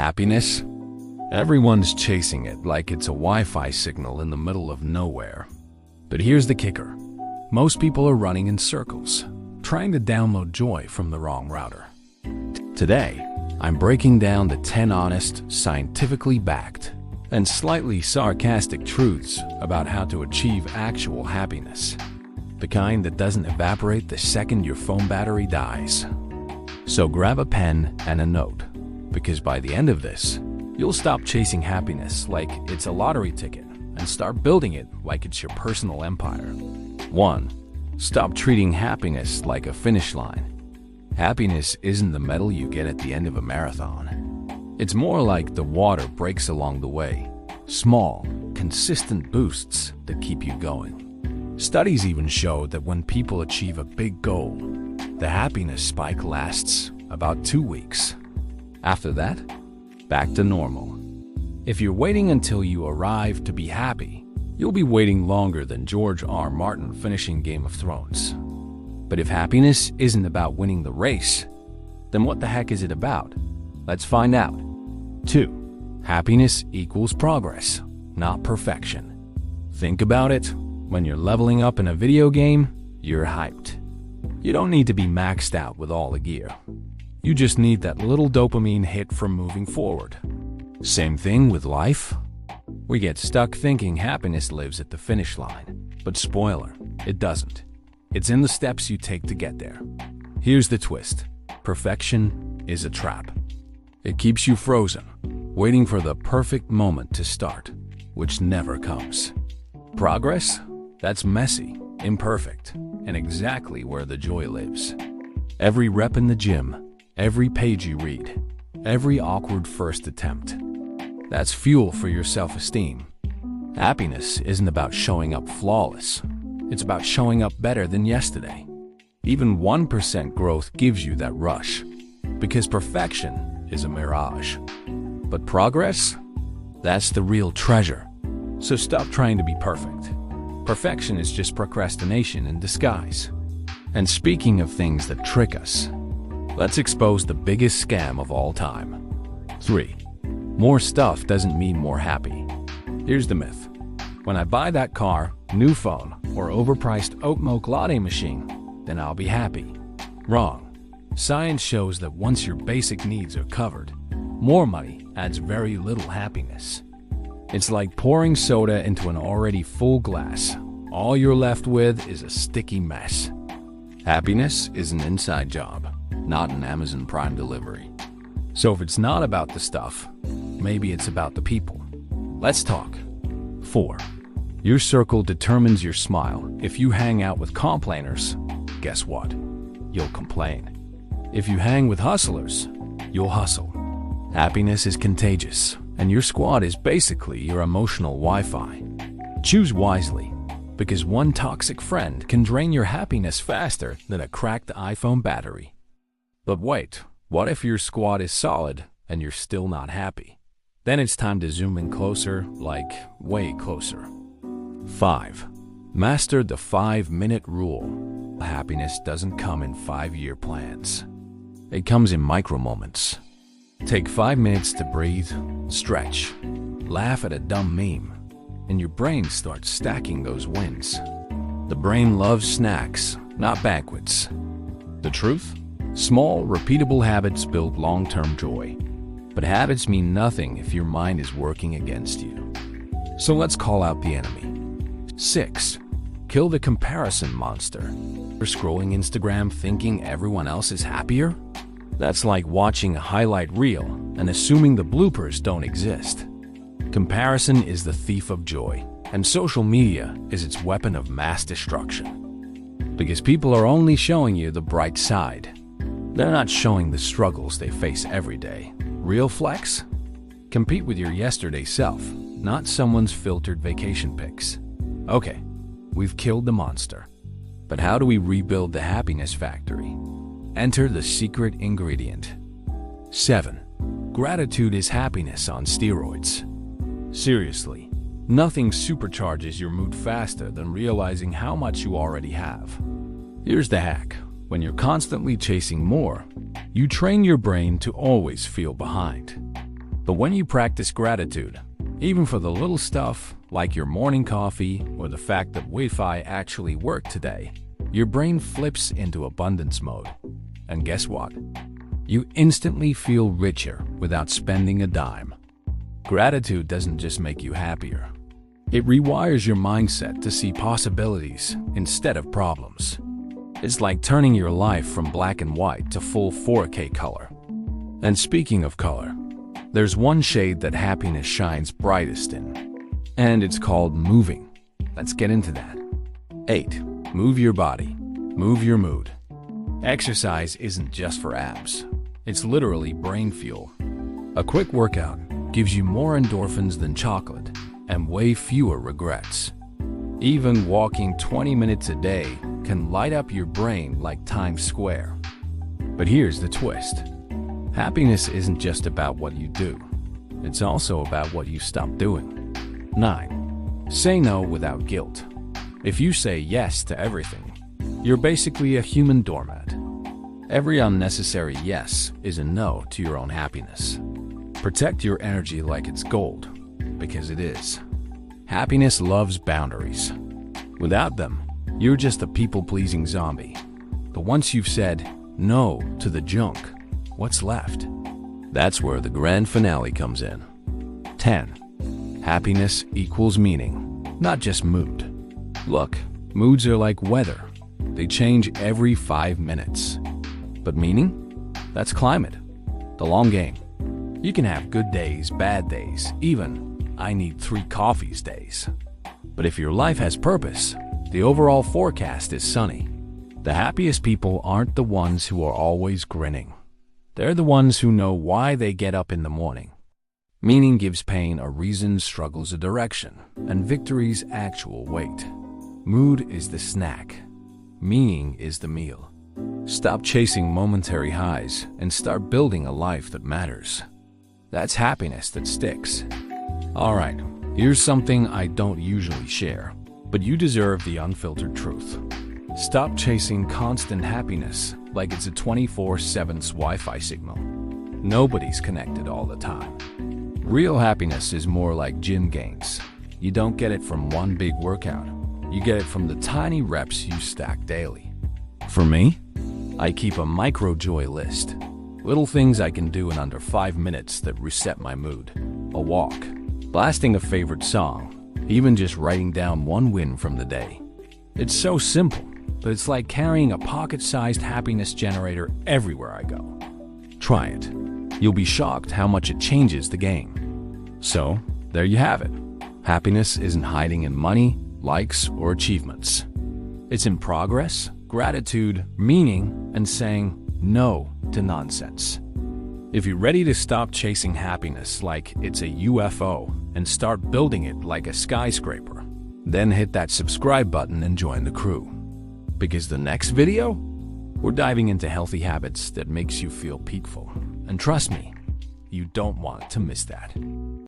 Happiness? Everyone's chasing it like it's a Wi-Fi signal in the middle of nowhere. But here's the kicker. Most people are running in circles, trying to download joy from the wrong router. Today, I'm breaking down the 10 honest, scientifically backed, and slightly sarcastic truths about how to achieve actual happiness. The kind that doesn't evaporate the second your phone battery dies. So grab a pen and a note, because by the end of this, you'll stop chasing happiness like it's a lottery ticket and start building it like it's your personal empire. 1. Stop treating happiness like a finish line. Happiness isn't the medal you get at the end of a marathon. It's more like the water breaks along the way. Small, consistent boosts that keep you going. Studies even show that when people achieve a big goal, the happiness spike lasts about 2 weeks. After that, back to normal. If you're waiting until you arrive to be happy, you'll be waiting longer than George R. Martin finishing Game of Thrones. But if happiness isn't about winning the race, then what the heck is it about? Let's find out. 2. Happiness equals progress, not perfection. Think about it. When you're leveling up in a video game, you're hyped. You don't need to be maxed out with all the gear. You just need that little dopamine hit from moving forward. Same thing with life. We get stuck thinking happiness lives at the finish line. But spoiler, it doesn't. It's in the steps you take to get there. Here's the twist. Perfection is a trap. It keeps you frozen, waiting for the perfect moment to start, which never comes. Progress? That's messy, imperfect, and exactly where the joy lives. Every rep in the gym, every page you read, every awkward first attempt. That's fuel for your self-esteem. Happiness isn't about showing up flawless. It's about showing up better than yesterday. Even 1% growth gives you that rush, because perfection is a mirage. But progress? That's the real treasure. So stop trying to be perfect. Perfection is just procrastination in disguise. And speaking of things that trick us, let's expose the biggest scam of all time. 3. More stuff doesn't mean more happy. Here's the myth. When I buy that car, new phone, or overpriced oat milk latte machine, then I'll be happy. Wrong. Science shows that once your basic needs are covered, more money adds very little happiness. It's like pouring soda into an already full glass. All you're left with is a sticky mess. Happiness is an inside job, not an Amazon Prime delivery. So if it's not about the stuff, maybe it's about the people. Let's talk. 4. Your circle determines your smile. If you hang out with complainers, guess what? You'll complain. If you hang with hustlers, you'll hustle. Happiness is contagious, and your squad is basically your emotional Wi-Fi. Choose wisely, because one toxic friend can drain your happiness faster than a cracked iPhone battery. But wait, what if your squad is solid and you're still not happy? Then it's time to zoom in closer, like way closer. 5. Master the 5-minute rule. Happiness doesn't come in 5-year plans. It comes in micro moments. Take 5 minutes to breathe, stretch, laugh at a dumb meme, and your brain starts stacking those wins. The brain loves snacks, not banquets. The truth? Small, repeatable habits build long-term joy. But habits mean nothing if your mind is working against you. So let's call out the enemy. 6. Kill the comparison monster. You're scrolling Instagram thinking everyone else is happier? That's like watching a highlight reel and assuming the bloopers don't exist. Comparison is the thief of joy, and social media is its weapon of mass destruction. Because people are only showing you the bright side. They're not showing the struggles they face every day. Real flex? Compete with your yesterday self, not someone's filtered vacation pics. Okay, we've killed the monster. But how do we rebuild the happiness factory? Enter the secret ingredient. 7. Gratitude is happiness on steroids. Seriously, nothing supercharges your mood faster than realizing how much you already have. Here's the hack. When you're constantly chasing more, you train your brain to always feel behind. But when you practice gratitude, even for the little stuff like your morning coffee or the fact that Wi-Fi actually worked today, your brain flips into abundance mode. And guess what? You instantly feel richer without spending a dime. Gratitude doesn't just make you happier. It rewires your mindset to see possibilities instead of problems. It's like turning your life from black and white to full 4K color. And speaking of color, there's one shade that happiness shines brightest in, and it's called moving. Let's get into that. 8. Move your body. Move your mood. Exercise isn't just for abs. It's literally brain fuel. A quick workout gives you more endorphins than chocolate and way fewer regrets. Even walking 20 minutes a day can light up your brain like Times Square. But here's the twist. Happiness isn't just about what you do. It's also about what you stop doing. 9. Say no without guilt. If you say yes to everything, you're basically a human doormat. Every unnecessary yes is a no to your own happiness. Protect your energy like it's gold, because it is. Happiness loves boundaries. Without them, you're just a people-pleasing zombie. But once you've said no to the junk, what's left? That's where the grand finale comes in. 10. Happiness equals meaning, not just mood. Look, moods are like weather. They change every 5 minutes. But meaning? That's climate. The long game. You can have good days, bad days, even I need 3 coffees days. But if your life has purpose, the overall forecast is sunny. The happiest people aren't the ones who are always grinning. They're the ones who know why they get up in the morning. Meaning gives pain a reason, struggles a direction, and victory's actual weight. Mood is the snack. Meaning is the meal. Stop chasing momentary highs and start building a life that matters. That's happiness that sticks. Alright, here's something I don't usually share, but you deserve the unfiltered truth. Stop chasing constant happiness like it's a 24/7 Wi-Fi signal. Nobody's connected all the time. Real happiness is more like gym gains. You don't get it from one big workout. You get it from the tiny reps you stack daily. For me, I keep a micro-joy list. Little things I can do in under 5 minutes that reset my mood. A walk, blasting a favorite song, even just writing down one win from the day. It's so simple, but it's like carrying a pocket-sized happiness generator everywhere I go. Try it. You'll be shocked how much it changes the game. So, there you have it. Happiness isn't hiding in money, likes, or achievements. It's in progress, gratitude, meaning, and saying no to nonsense. If you're ready to stop chasing happiness like it's a UFO and start building it like a skyscraper, then hit that subscribe button and join the crew. Because the next video, we're diving into healthy habits that makes you feel peaceful. And trust me, you don't want to miss that.